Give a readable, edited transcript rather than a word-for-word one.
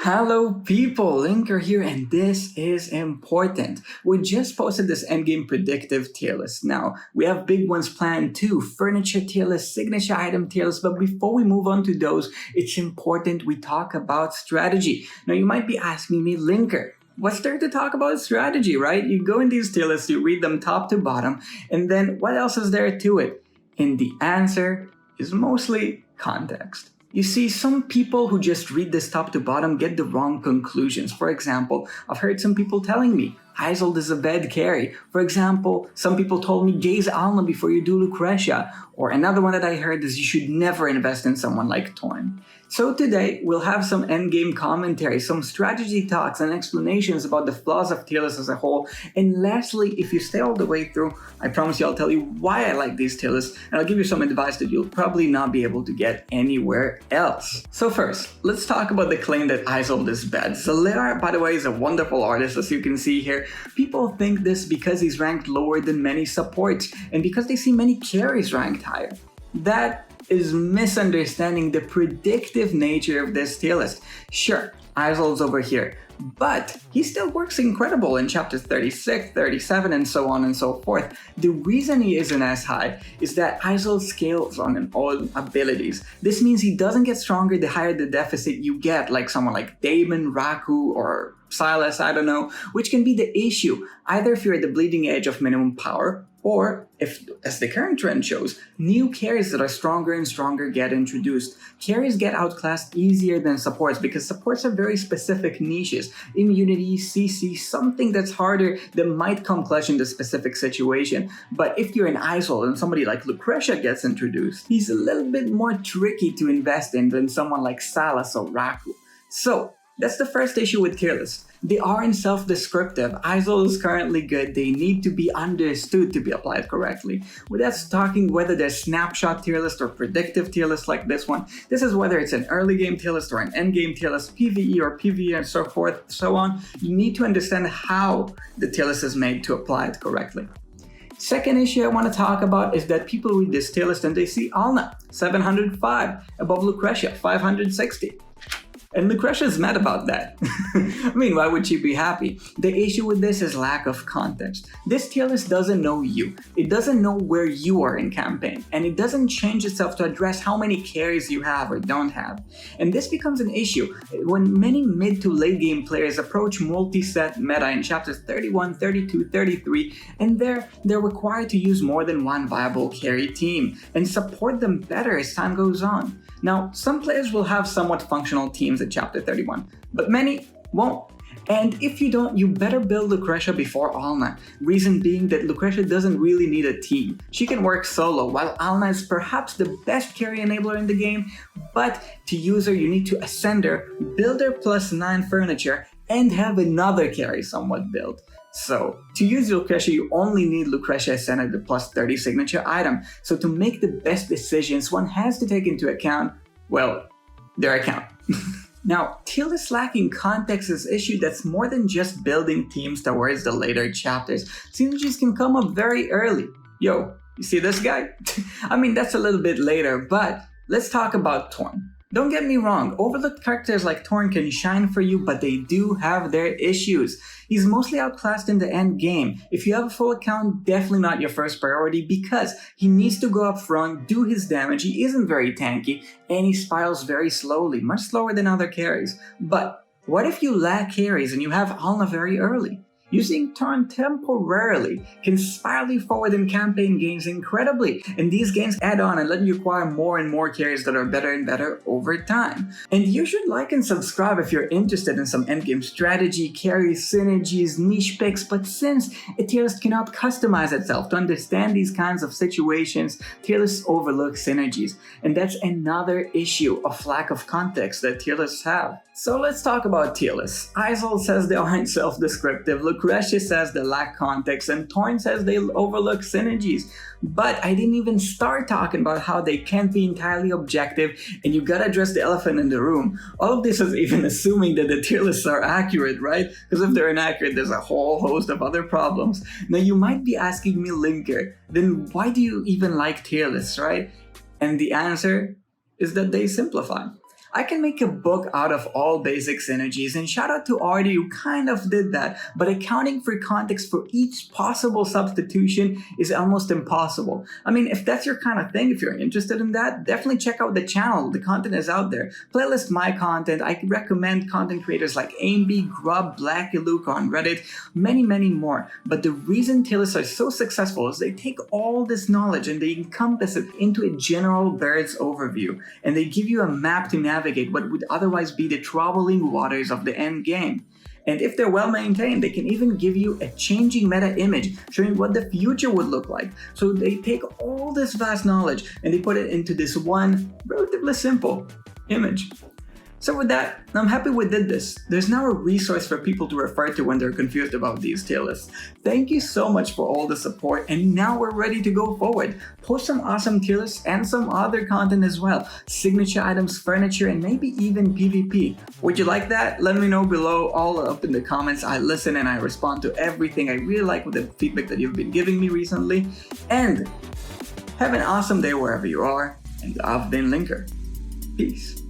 Hello people, Linker here, and this is important. We just posted this endgame predictive tier list. Now, we have big ones planned too, furniture tier list, signature item tier list, but before we move on to those, it's important we talk about strategy. Now, you might be asking me, Linker, what's there to talk about strategy, right? You go in these tier lists, you read them top to bottom, and then what else is there to it? And the answer is mostly context. You see, some people who just read this top to bottom get the wrong conclusions. For example, I've heard some people telling me, Izold is a bad carry. For example, some people told me, gaze Alma before you do Lucretia. Or another one that I heard is you should never invest in someone like Torne. So today, we'll have some endgame commentary, some strategy talks and explanations about the flaws of tier lists as a whole. And lastly, if you stay all the way through, I promise you I'll tell you why I like these tier lists, and I'll give you some advice that you'll probably not be able to get anywhere else. So first, let's talk about the claim that Izold is bad. Zalera, by the way, is a wonderful artist, as you can see here. People think this because he's ranked lower than many supports, and because they see many carries ranked higher. That is misunderstanding the predictive nature of this tier list. Sure, Izold's over here, but he still works incredible in chapters 36, 37, and so on and so forth. The reason he isn't as high is that Izold scales on all abilities. This means he doesn't get stronger the higher the deficit you get, like someone like Damon, Raku, or Silas, I don't know, which can be the issue, either if you're at the bleeding edge of minimum power, or if, as the current trend shows, new carries that are stronger and stronger get introduced. Carries get outclassed easier than supports because supports have very specific niches. Immunity, CC, something that's harder that might come clutch in the specific situation. But if you're an Izold and somebody like Lucretia gets introduced, he's a little bit more tricky to invest in than someone like Silas or Raku. So, that's the first issue with tier lists. They aren't self-descriptive. Izold is currently good. They need to be understood to be applied correctly. With us talking whether they're snapshot tier list or predictive tier list like this one, this is whether it's an early game tier list or an end game tier list, PvE or PvE and so forth, so on. You need to understand how the tier list is made to apply it correctly. Second issue I want to talk about is that people read this tier list and they see Alna, 705, above Lucretia, 560. And Lucretia's mad about that. I mean, why would she be happy? The issue with this is lack of context. This tier list doesn't know you. It doesn't know where you are in campaign. And it doesn't change itself to address how many carries you have or don't have. And this becomes an issue when many mid to late game players approach multi-set meta in chapters 31, 32, 33, and they're required to use more than one viable carry team and support them better as time goes on. Now, some players will have somewhat functional teams at chapter 31, but many won't. And if you don't, you better build Lucretia before Alna. Reason being that Lucretia doesn't really need a team. She can work solo, while Alna is perhaps the best carry enabler in the game, but to use her you need to ascend her, build her +9 furniture, and have another carry somewhat built. So, to use Lucretia, you only need Lucretia Ascended, the +30 signature item. So to make the best decisions, one has to take into account, well, their account. Now, tier list lacking context is an issue that's more than just building teams towards the later chapters. Synergies can come up very early. Yo, you see this guy? I mean, that's a little bit later, but let's talk about Torne. Don't get me wrong, overlooked characters like Torne can shine for you, but they do have their issues. He's mostly outclassed in the end game. If you have a full account, definitely not your first priority because he needs to go up front, do his damage, he isn't very tanky, and he spirals very slowly, much slower than other carries. But what if you lack carries and you have Alna very early? Using Torne temporarily can spiral you forward in campaign games incredibly, and these games add on and let you acquire more and more carries that are better and better over time. And you should like and subscribe if you're interested in some endgame strategy, carries, synergies, niche picks, but since a tier list cannot customize itself to understand these kinds of situations, tier lists overlook synergies. And that's another issue of lack of context that tier lists have. So let's talk about tier lists. Izold says they aren't self-descriptive, Lucretia says they lack context, and Torne says they overlook synergies. But I didn't even start talking about how they can't be entirely objective, and you gotta address the elephant in the room. All of this is even assuming that the tier lists are accurate, right? Because if they're inaccurate, there's a whole host of other problems. Now you might be asking me, Linker, then why do you even like tier lists, right? And the answer is that they simplify. I can make a book out of all basic synergies, and shout out to Artie who kind of did that, but accounting for context for each possible substitution is almost impossible. I mean, if that's your kind of thing, if you're interested in that, definitely check out the channel. The content is out there. Playlist my content. I recommend content creators like AimB, Grub, Blacky Luke on Reddit, many more. But the reason Tierlists are so successful is they take all this knowledge and they encompass it into a general bird's overview, and they give you a map to navigate what would otherwise be the troubling waters of the end game. And if they're well maintained, they can even give you a changing meta image showing what the future would look like. So they take all this vast knowledge and they put it into this one relatively simple image. So with that, I'm happy we did this. There's now a resource for people to refer to when they're confused about these tier lists. Thank you so much for all the support, and now we're ready to go forward. Post some awesome tier lists and some other content as well. Signature items, furniture, and maybe even PvP. Would you like that? Let me know below, all up in the comments. I listen and I respond to everything. I really like the feedback that you've been giving me recently. And have an awesome day wherever you are, and I've been Linker. Peace.